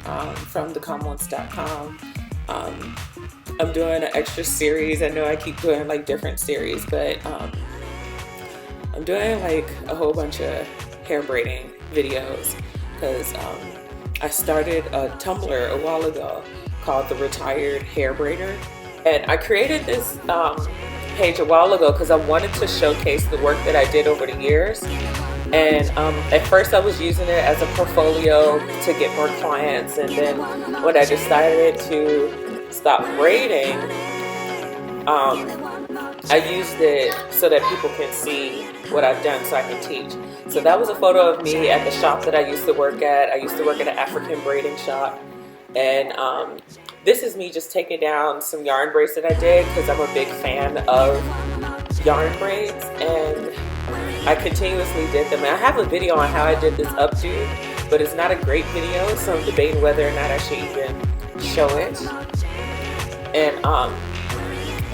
from thecommons.com. I'm doing an extra series. I know I keep doing like different series, but I'm doing like a whole bunch of hair braiding videos because I started a Tumblr a while ago called the Retired Hair Braider. And I created this page a while ago because I wanted to showcase the work that I did over the years. And at first I was using it as a portfolio to get more clients. And then when I decided to stop braiding, I used it so that people can see what I've done so I can teach. So that was a photo of me at the shop that I used to work at. I used to work at an African braiding shop. And this is me just taking down some yarn braids that I did because I'm a big fan of yarn braids, and I continuously did them. And I have a video on how I did this updo, but it's not a great video, so I'm debating whether or not I should even show it. And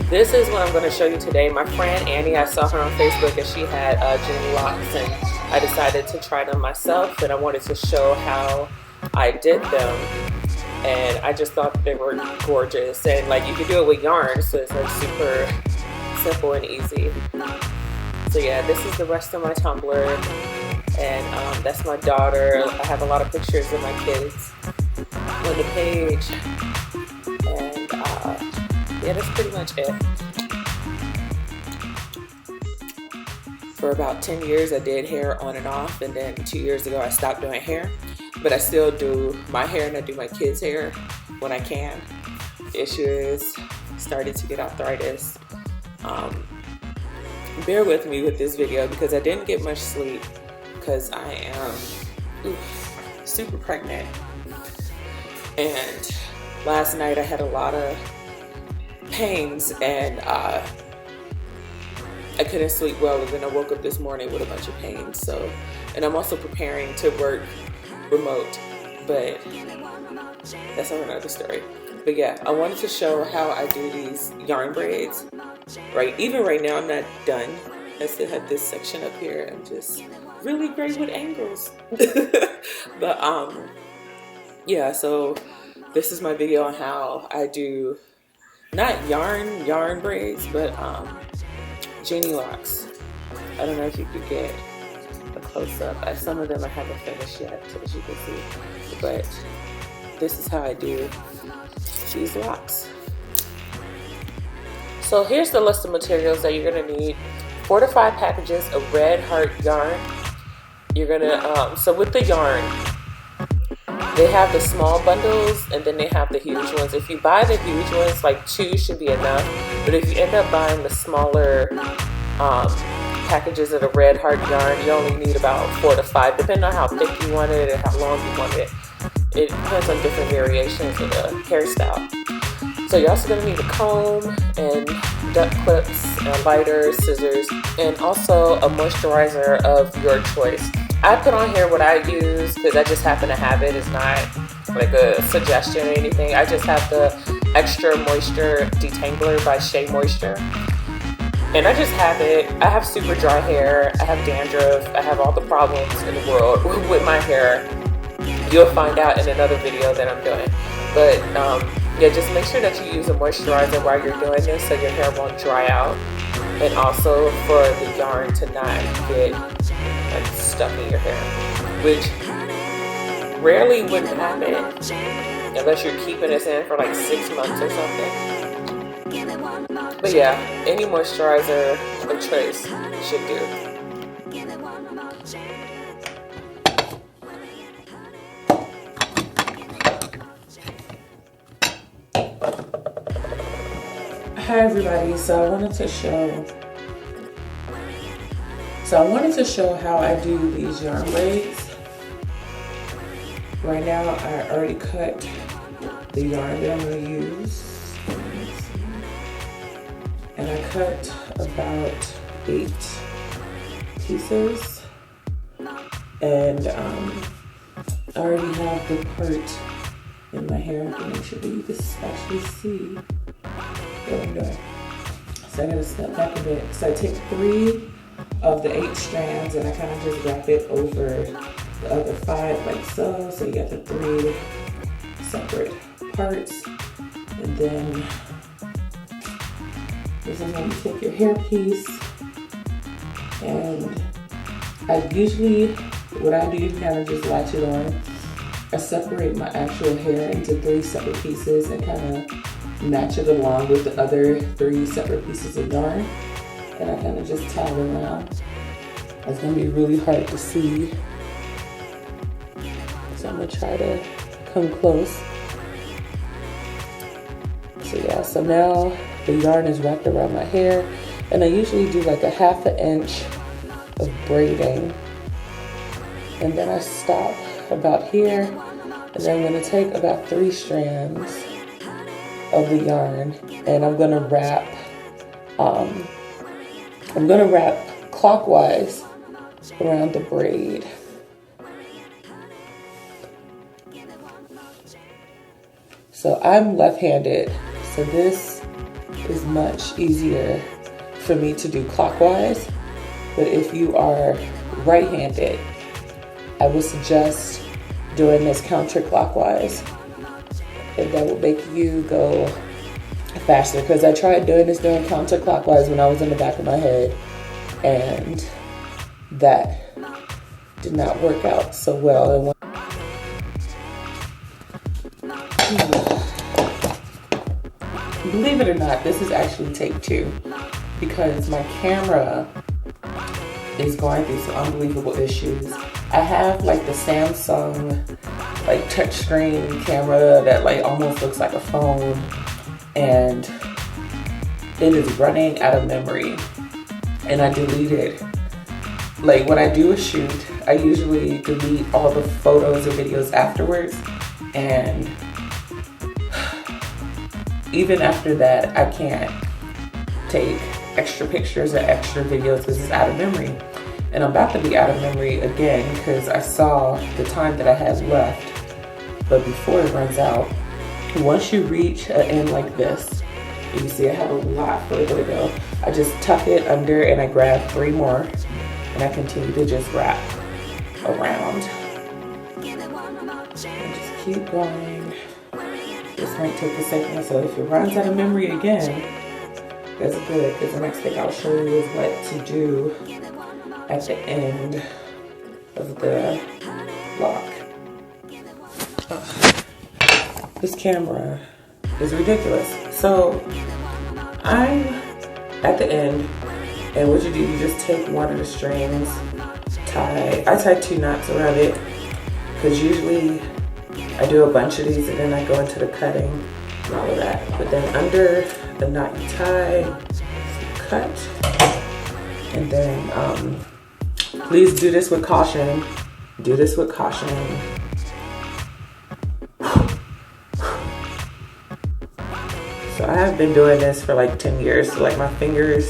this is what I'm going to show you today. My friend Annie, I saw her on Facebook and she had Genie Locs, and I decided to try them myself, and I wanted to show how I did them. And I just thought they were gorgeous, and like you can do it with yarn, so it's like super simple and easy. So yeah, this is the rest of my Tumblr, and that's my daughter. I have a lot of pictures of my kids on the page, and yeah, that's pretty much it. For about 10 years I did hair on and off, and then 2 years ago I stopped doing hair. But I still do my hair and I do my kids' hair when I can. The issue is started to get arthritis. Bear with me with this video because I didn't get much sleep because I am super pregnant. And last night I had a lot of pains, and I couldn't sleep well, and then I woke up this morning with a bunch of pains. So, and I'm also preparing to work remote, but that's another story. But yeah, I wanted to show how I do these yarn braids. Even right now I'm not done. I still have this section up here. I'm just really great with angles. But yeah, so this is my video on how I do not yarn braids, but Genie Locs. I don't know if you could get a close-up. Some of them I haven't finished yet, as you can see, but this is how I do these locks. So here's the list of materials that you're going to need. 4 to 5 packages of red heart yarn. You're going to so with the yarn, they have the small bundles and then they have the huge ones. If you buy the huge ones, like 2 should be enough, but if you end up buying the smaller packages of the red heart yarn, you only need about 4 to 5, depending on how thick you want it and how long you want it. It depends on different variations of the hairstyle. So you're also going to need a comb and duck clips and lighter, scissors, and also a moisturizer of your choice. I put on here what I use because I just happen to have it. It's not like a suggestion or anything. I just have the Extra Moisture Detangler by Shea Moisture. And I just have it. I have super dry hair. I have dandruff. I have all the problems in the world with my hair. You'll find out in another video that I'm doing. But yeah, just make sure that you use a moisturizer while you're doing this so your hair won't dry out. And also for the yarn to not get like stuck in your hair, which rarely would happen unless you're keeping this in for like 6 months or something. But yeah, any moisturizer of choice should do. Hi everybody, so I wanted to show how I do these yarn braids. Right now I already cut the yarn that I'm going to use. And I cut about 8 pieces. And I already have the part in my hair to make sure that you can actually see what I'm doing. So I gotta step back a bit. So I take 3 of the 8 strands and I kind of just wrap it over the other 5 like so. So you got the 3 separate parts. And then this is when you take your hair piece, and what I do, kind of just latch it on. I separate my actual hair into 3 separate pieces and kind of match it along with the other 3 separate pieces of yarn. And I kind of just tie it around. It's gonna be really hard to see, so I'm gonna try to come close. So yeah, so now the yarn is wrapped around my hair, and I usually do like a 1/2 inch of braiding, and then I stop about here, and then I'm gonna take about 3 strands of the yarn, and I'm gonna wrap clockwise around the braid. So I'm left-handed, so this is much easier for me to do clockwise, but if you are right-handed, I would suggest doing this counterclockwise, and that will make you go faster, because I tried doing counterclockwise when I was in the back of my head, and that did not work out so well. Believe it or not, this is actually take 2, because my camera is going through some unbelievable issues. I have like the Samsung like touchscreen camera that like almost looks like a phone, and it is running out of memory, and I deleted, like when I do a shoot, I usually delete all the photos or videos afterwards, and even after that, I can't take extra pictures or extra videos because it's out of memory. And I'm about to be out of memory again because I saw the time that I had left. But before it runs out, once you reach an end like this, you can see I have a lot further to go. I just tuck it under and I grab 3 more, and I continue to just wrap around. And just keep going. This might take a second, so if it runs out of memory again, that's good, because the next thing I'll show you is what to do at the end of the lock. This camera is ridiculous. So I'm at the end, and what you do, you just take one of the strings, I tie 2 knots around it, because usually I do a bunch of these and then I go into the cutting and all of that. But then under the knot you tie, cut, and then please do this with caution. Do this with caution. So I have been doing this for like 10 years. So like my fingers,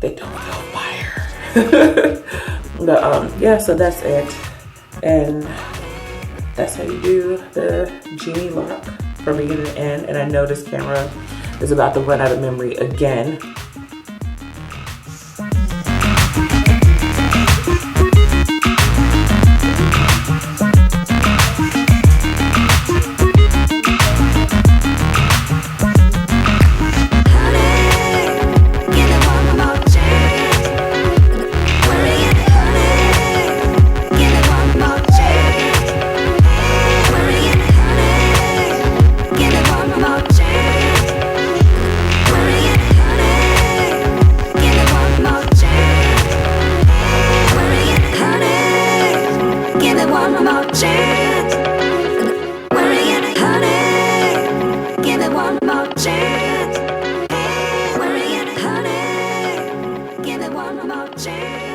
they don't feel fire. But yeah, so that's it. And that's how you do the Genie Loc from beginning to end. And I know this camera is about to run out of memory again. Give it one more chance.